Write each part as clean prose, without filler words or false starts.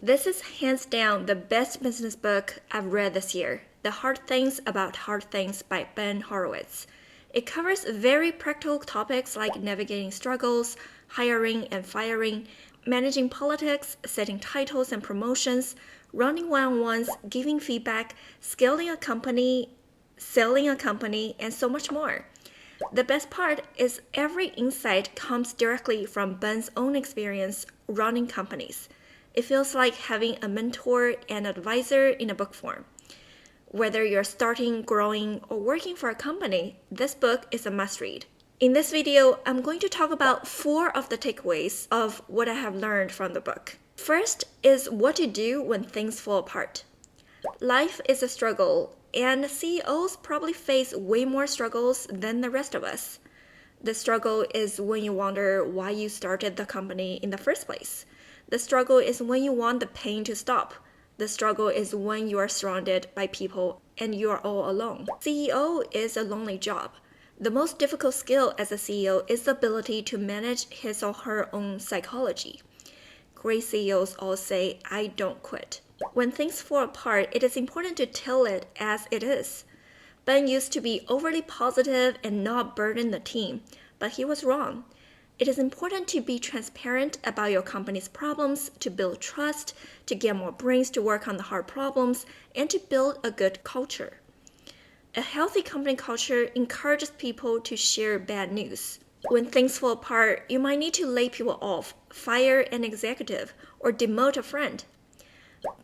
This is hands down the best business book I've read this year, The Hard Things About Hard Things by Ben Horowitz. It covers very practical topics like navigating struggles, hiring and firing, managing politics, setting titles and promotions, running one-on-ones, giving feedback, scaling a company, selling a company, and so much more. The best part is every insight comes directly from Ben's own experience running companies. It feels like having a mentor and advisor in a book form. Whether you're starting, growing, or working for a company, this book is a must-read. In this video, I'm going to talk about 4 of the takeaways of what I have learned from the book. First is what to do when things fall apart. Life is a struggle, and CEOs probably face way more struggles than the rest of us. The struggle is when you wonder why you started the company in the first place. The struggle is when you want the pain to stop. The struggle is when you are surrounded by people and you are all alone. CEO is a lonely job. The most difficult skill as a CEO is the ability to manage his or her own psychology. Great CEOs all say, "I don't quit." When things fall apart, it is important to tell it as it is. Ben used to be overly positive and not burden the team, but he was wrong. It is important to be transparent about your company's problems, to build trust, to get more brains to work on the hard problems, and to build a good culture. A healthy company culture encourages people to share bad news. When things fall apart, you might need to lay people off, fire an executive, or demote a friend.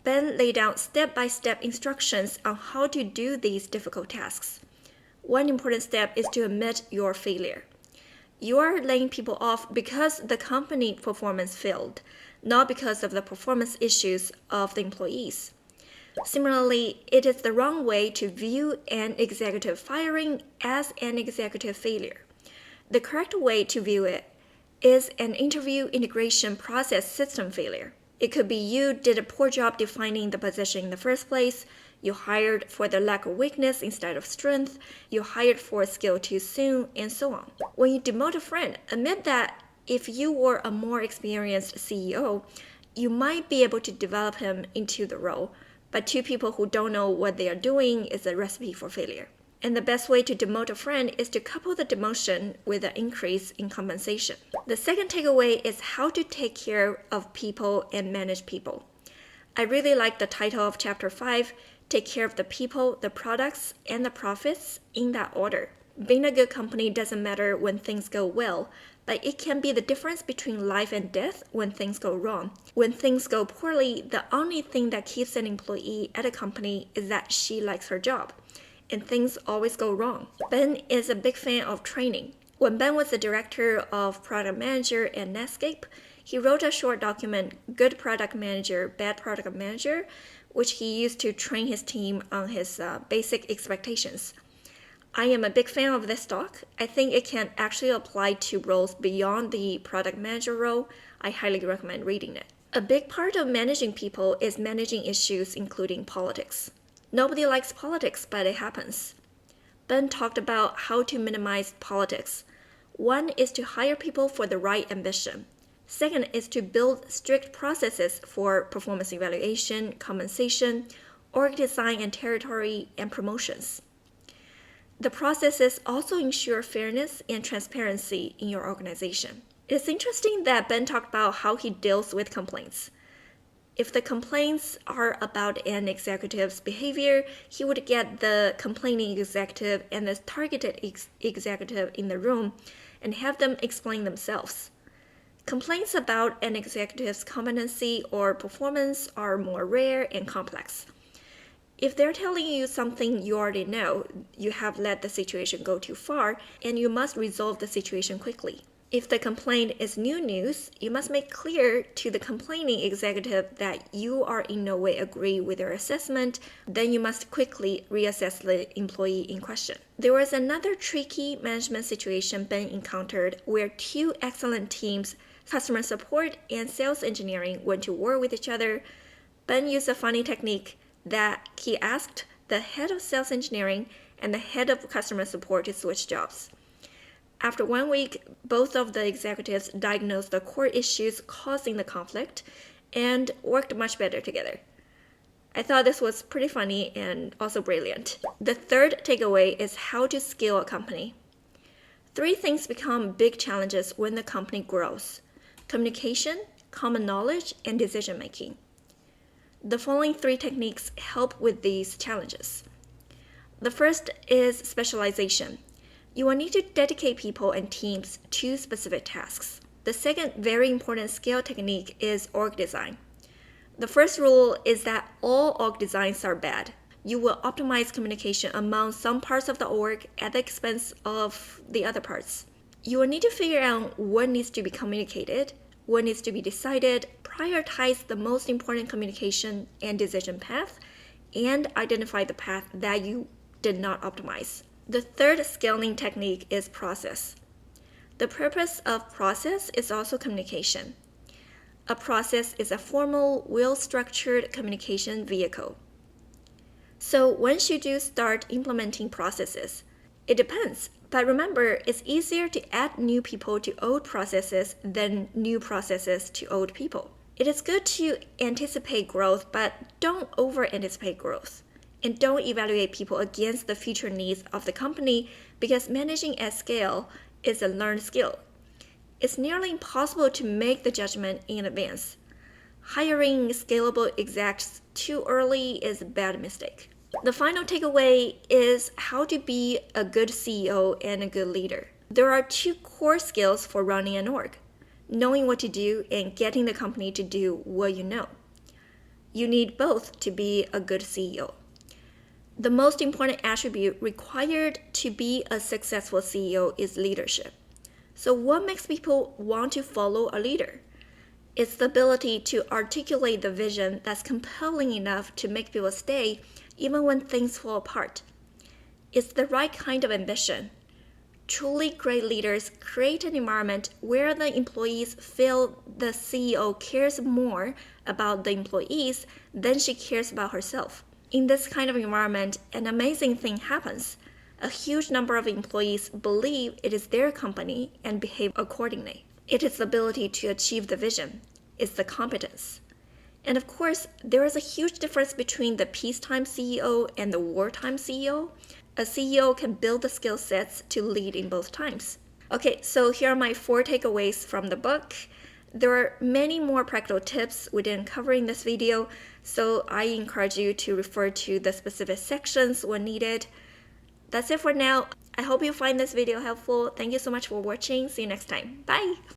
Ben laid down step-by-step instructions on how to do these difficult tasks. One important step is to admit your failure. You are laying people off because the company performance failed, not because of the performance issues of the employees. Similarly, it is the wrong way to view an executive firing as an executive failure. The correct way to view it is an interview integration process system failure. It could be you did a poor job defining the position in the first place, you hired for the lack of weakness instead of strength, you hired for a skill too soon, and so on. When you demote a friend, admit that if you were a more experienced CEO, you might be able to develop him into the role, but 2 people who don't know what they are doing is a recipe for failure. And the best way to demote a friend is to couple the demotion with an increase in compensation. The second takeaway is how to take care of people and manage people. I really like the title of Chapter 5, Take Care of the People, the Products, and the Profits in that order. Being a good company doesn't matter when things go well, but it can be the difference between life and death when things go wrong. When things go poorly, the only thing that keeps an employee at a company is that she likes her job. And things always go wrong. Ben is a big fan of training. When Ben was the director of product manager at Netscape, he wrote a short document, Good Product Manager, Bad Product Manager, which he used to train his team on his basic expectations. I am a big fan of this doc. I think it can actually apply to roles beyond the product manager role. I highly recommend reading it. A big part of managing people is managing issues including politics. Nobody likes politics, but it happens. Ben talked about how to minimize politics. One is to hire people for the right ambition. Second is to build strict processes for performance evaluation, compensation, org design and territory, and promotions. The processes also ensure fairness and transparency in your organization. It's interesting that Ben talked about how he deals with complaints. If the complaints are about an executive's behavior, he would get the complaining executive and the targeted executive in the room and have them explain themselves. Complaints about an executive's competency or performance are more rare and complex. If they're telling you something you already know, you have let the situation go too far, and you must resolve the situation quickly. If the complaint is new news, you must make clear to the complaining executive that you are in no way agree with their assessment, then you must quickly reassess the employee in question. There was another tricky management situation Ben encountered where 2 excellent teams, customer support and sales engineering, went to war with each other. Ben used a funny technique that he asked the head of sales engineering and the head of customer support to switch jobs. After 1 week, both of the executives diagnosed the core issues causing the conflict, and worked much better together. I thought this was pretty funny and also brilliant. The third takeaway is how to scale a company. 3 things become big challenges when the company grows: communication, common knowledge, and decision making. The following 3 techniques help with these challenges. The first is specialization. You will need to dedicate people and teams to specific tasks. The second very important scale technique is org design. The first rule is that all org designs are bad. You will optimize communication among some parts of the org at the expense of the other parts. You will need to figure out what needs to be communicated, what needs to be decided, prioritize the most important communication and decision path, and identify the path that you did not optimize. The third scaling technique is process. The purpose of process is also communication. A process is a formal, well-structured communication vehicle. So when should you start implementing processes? It depends, but remember, it's easier to add new people to old processes than new processes to old people. It is good to anticipate growth, but don't over-anticipate growth. And don't evaluate people against the future needs of the company, because managing at scale is a learned skill. It's nearly impossible to make the judgment in advance. Hiring scalable execs too early is a bad mistake. The final takeaway is how to be a good CEO and a good leader. There are 2 core skills for running an org: knowing what to do and getting the company to do what you know. You need both to be a good CEO. The most important attribute required to be a successful CEO is leadership. So what makes people want to follow a leader? It's the ability to articulate the vision that's compelling enough to make people stay even when things fall apart. It's the right kind of ambition. Truly great leaders create an environment where the employees feel the CEO cares more about the employees than she cares about herself. In this kind of environment, an amazing thing happens. A huge number of employees believe it is their company and behave accordingly. It is the ability to achieve the vision. It's the competence. And of course, there is a huge difference between the peacetime CEO and the wartime CEO. A CEO can build the skill sets to lead in both times. Okay, so here are my 4 takeaways from the book. There are many more practical tips we didn't cover in this video, so I encourage you to refer to the specific sections when needed. That's it for now. I hope you find this video helpful. Thank you so much for watching. See you next time. Bye!